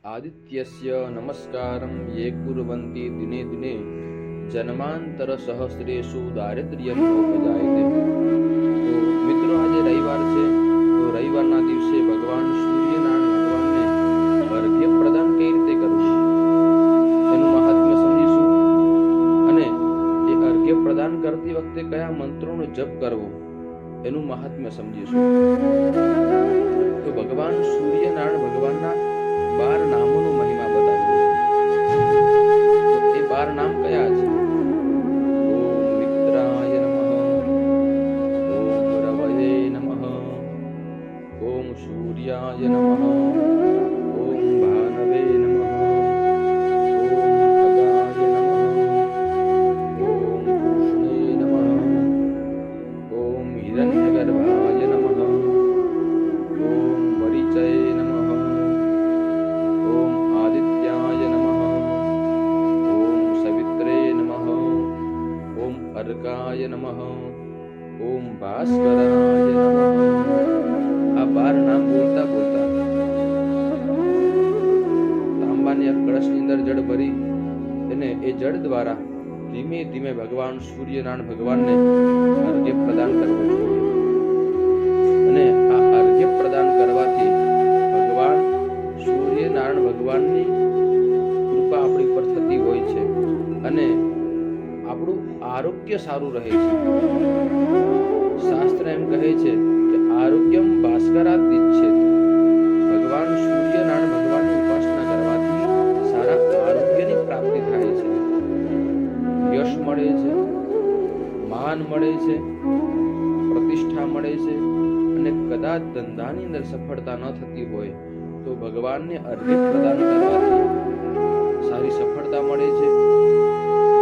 आदित्यस्य नमस्कारं ये कुर्वन्ति दिने दिने जन्मांतर सहस्रेषु दारिद्र्यं नोपजायते। तो मित्रों, आज रविवार है, तो रविवाરના દિવસે ભગવાન સૂર્યનારાયણ ભગવાનને અર્ઘ્ય પ્રદાન કઈ રીતે કરવું એનું મહાત્મ્ય સમજીશું અને એ અર્ઘ્ય પ્રદાન કરતી વખતે કયા મંત્રોનો જપ કરવો એનું મહાત્મ્ય સમજીશું। તો ભગવાન સૂર્યનારાયણ ભગવાનના 12 નામોનો મહિમા બતાવ્યો છે। તો એ 12 નામ કયા છે? ઓમ મિત્રાય નમઃ, ઓમ રવયે નમઃ, ઓમ સૂર્યાય નમઃ, ઓમ ભાનવે નમઃ, ઓમ ખગાય નમઃ, ઓમ કૃષ્ણે નમઃ, ઓમ હિરણ્યગર્ભાય નમઃ, ઓમ વરિચય નમઃ, ઓમ આદિત્યાય નમઃ, ઓમ સવિત્રે નમઃ, ઓમ અર્કાય નમઃ, ઓમ ભાસ્કરાય નમઃ। આ 12 નામ બોલતા બોલતા તાંબાની કળશની અંદર જળ ભરી અને એ જળ દ્વારા ધીમે ધીમે ભગવાન સૂર્યનારાયણ ભગવાનને અર્ઘ્ય પ્રદાન કરવું જોઈએ। અને આ અર્ઘ્ય પ્રદાન કરવાથી ભગવાન સૂર્યનારાયણ ભગવાનની કૃપા આપણી પર થતી હોય છે અને આપણું આરોગ્ય સારું રહે છે। શાસ્ત્ર એમ કહે છે કે આરોગ્યમ ભાસ્કરાદ દિચ્છેત। ભગવાન સૂર્યનારાયણ ભગવાનની ઉપાસના કરવાથી સારા આરોગ્યની પ્રાપ્તિ થાય છે, યશ મળે છે, માન મળે છે, પ્રતિષ્ઠા મળે છે અને કદાચ ધંધાની અંદર સફળતા ન થતી હોય તો ભગવાનને અર્ઘ્ય પ્રદાન કરવાથી સારી સફળતા મળે છે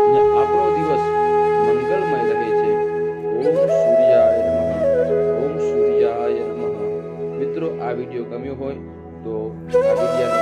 અને આપણો દિવસ મંગલમય રહે છે। ઓમ સૂર્યાય નમઃ, ઓમ સૂર્યાય નમઃ। મિત્રો, આ વિડીયો ગમ્યો હોય તો આ વિડીયોને